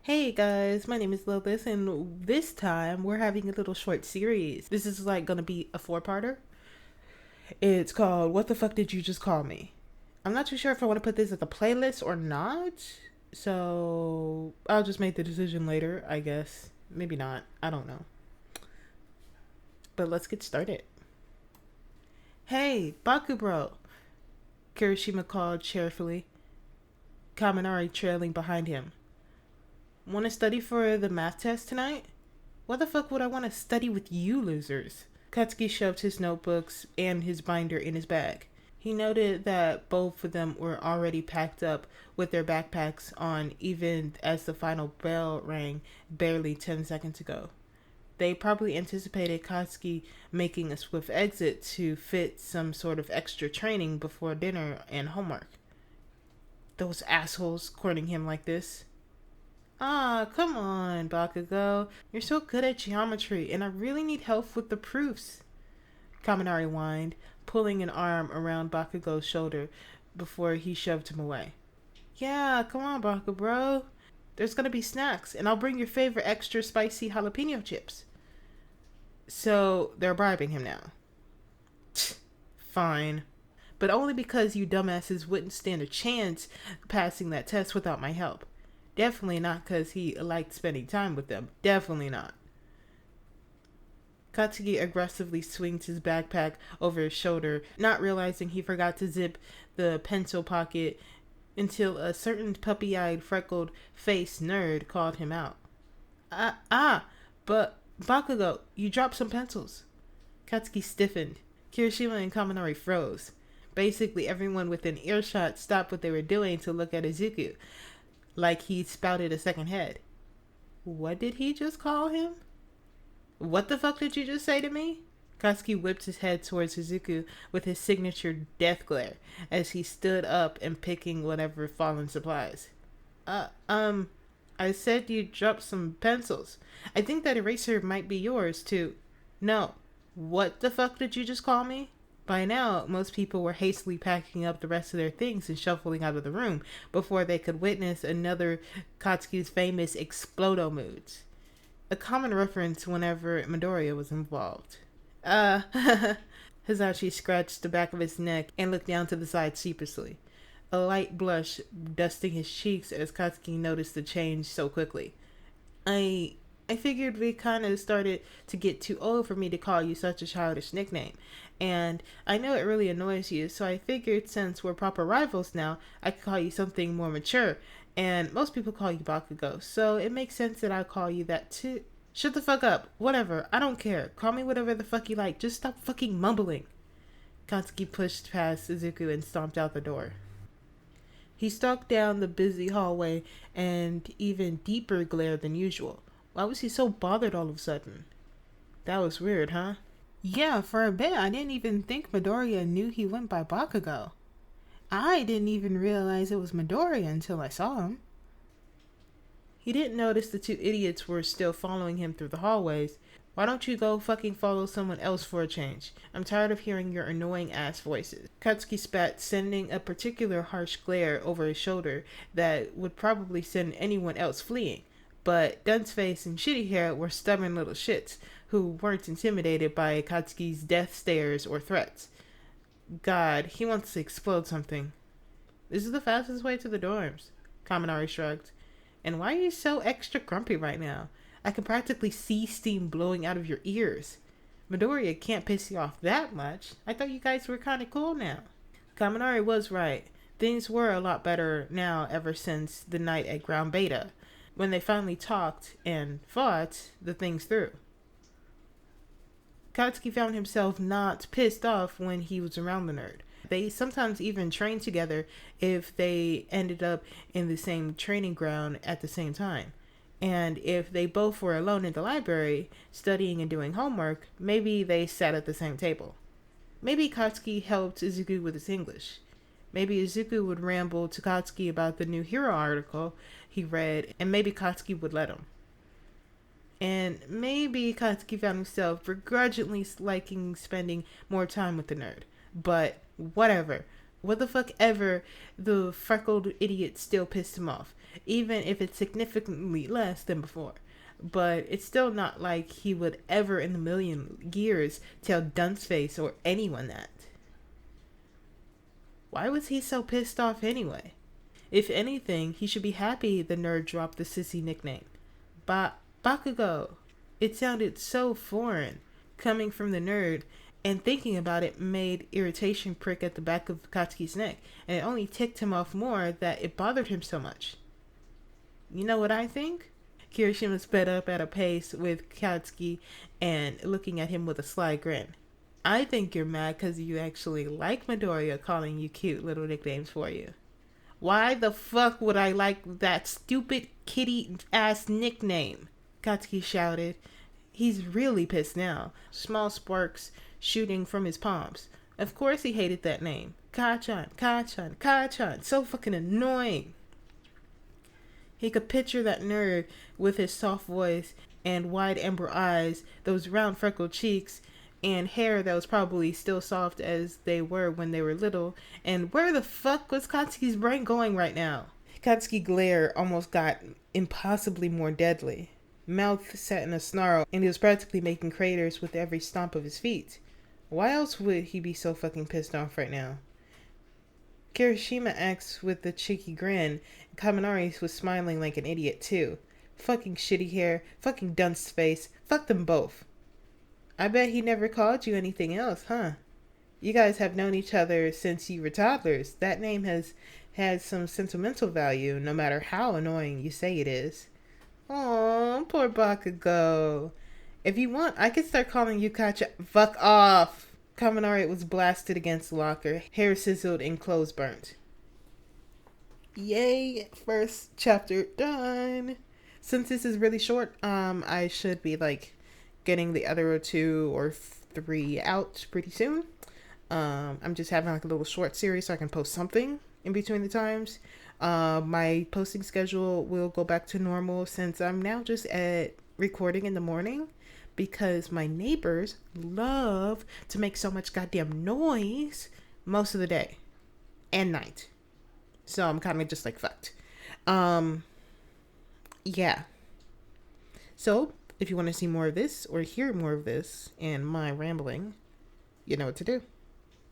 Hey guys, my name is Loveless, and this time we're having a little short series. This is gonna be a four-parter. It's called What the Fuck Did You Just Call Me? I'm not too sure if I want to put this as a playlist or not, so I'll just make the decision later, I guess. Maybe not. I don't know. But let's get started. Hey, Baku bro, Kirishima called cheerfully, Kaminari trailing behind him. Want to study for the math test tonight? What the fuck would I want to study with you losers? Katsuki shoved his notebooks and his binder in his bag. He noted that both of them were already packed up with their backpacks on even as the final bell rang barely 10 seconds ago. They probably anticipated Katsuki making a swift exit to fit some sort of extra training before dinner and homework. Those assholes courting him like this. Ah, come on, Bakugo. You're so good at geometry, and I really need help with the proofs. Kaminari whined, pulling an arm around Bakugo's shoulder before he shoved him away. Yeah, come on, Baku bro. There's gonna be snacks, and I'll bring your favorite extra spicy jalapeno chips. So, they're bribing him now. Fine. But only because you dumbasses wouldn't stand a chance passing that test without my help. Definitely not because he liked spending time with them. Definitely not. Katsuki aggressively swings his backpack over his shoulder, not realizing he forgot to zip the pencil pocket until a certain puppy-eyed, freckled-faced nerd called him out. But Bakugo, you dropped some pencils. Katsuki stiffened. Kirishima and Kaminari froze. Basically, everyone within earshot stopped what they were doing to look at Izuku, like he spouted a second head. What did he just call him? What the fuck did you just say to me? Katsuki whipped his head towards Izuku with his signature death glare as he stood up and picking whatever fallen supplies. I said you dropped some pencils. I think that eraser might be yours too. No. What the fuck did you just call me? By now, most people were hastily packing up the rest of their things and shuffling out of the room before they could witness another Katsuki's famous explodo moods. A common reference whenever Midoriya was involved. Hisashi scratched the back of his neck and looked down to the side sheepishly, a light blush dusting his cheeks as Katsuki noticed the change so quickly. I figured we kind of started to get too old for me to call you such a childish nickname. And I know it really annoys you, so I figured since we're proper rivals now, I could call you something more mature. And most people call you Bakugo, so it makes sense that I call you that too. Shut the fuck up. Whatever. I don't care. Call me whatever the fuck you like. Just stop fucking mumbling. Katsuki pushed past Izuku and stomped out the door. He stalked down the busy hallway and even deeper glare than usual. Why was he so bothered all of a sudden? That was weird, huh? Yeah, for a bit I didn't even think Midoriya knew he went by Bakugo. I didn't even realize it was Midoriya until I saw him. He didn't notice the two idiots were still following him through the hallways. Why don't you go fucking follow someone else for a change? I'm tired of hearing your annoying ass voices. Katsuki spat, sending a particular harsh glare over his shoulder that would probably send anyone else fleeing. But Dunceface and Shitty Hair were stubborn little shits who weren't intimidated by Katsuki's death stares or threats. God, he wants to explode something. This is the fastest way to the dorms, Kaminari shrugged. And why are you so extra grumpy right now? I can practically see steam blowing out of your ears. Midoriya can't piss you off that much. I thought you guys were kind of cool now. Kaminari was right. Things were a lot better now ever since the night at Ground Beta, when they finally talked and fought the things through. Katsuki found himself not pissed off when he was around the nerd. They sometimes even trained together if they ended up in the same training ground at the same time. And if they both were alone in the library, studying and doing homework, maybe they sat at the same table. Maybe Katsuki helped Izuku with his English. Maybe Izuku would ramble to Katsuki about the new hero article he read, and maybe Katsuki would let him. And maybe Katsuki found himself begrudgingly liking spending more time with the nerd. But whatever. What the fuck ever, the freckled idiot still pissed him off, even if it's significantly less than before. But it's still not like he would ever in a million years tell Dunceface or anyone that. Why was he so pissed off anyway? If anything, he should be happy the nerd dropped the sissy nickname. Bakugo. It sounded so foreign, coming from the nerd, and thinking about it made irritation prick at the back of Katsuki's neck, and it only ticked him off more that it bothered him so much. You know what I think? Kirishima sped up at a pace with Katsuki and looking at him with a sly grin. I think you're mad because you actually like Midoriya calling you cute little nicknames for you. Why the fuck would I like that stupid kitty-ass nickname? Katsuki shouted. He's really pissed now, small sparks shooting from his palms. Of course he hated that name. Kachan, so fucking annoying. He could picture that nerd with his soft voice and wide amber eyes, those round freckled cheeks, and hair that was probably still soft as they were when they were little. And where the fuck was Katsuki's brain going right now? Katsuki's glare almost got impossibly more deadly. Mouth set in a snarl, and he was practically making craters with every stomp of his feet. Why else would he be so fucking pissed off right now? Kirishima asked with a cheeky grin, and Kaminari was smiling like an idiot too. Fucking shitty hair, fucking dunce face, fuck them both. I bet he never called you anything else, huh? You guys have known each other since you were toddlers. That name has had some sentimental value, no matter how annoying you say it is. Aw, poor Bakugo. If you want, I could start calling you Kacha. Fuck off! Kaminari was blasted against the locker, hair sizzled and clothes burnt. Yay, first chapter done. Since this is really short, I should be getting the other 2 or 3 out pretty soon. I'm just having a little short series so I can post something in between the times. My posting schedule will go back to normal since I'm now just at recording in the morning because my neighbors love to make so much goddamn noise most of the day and night. So I'm kind of just fucked. Yeah. So if you want to see more of this or hear more of this and my rambling, you know what to do.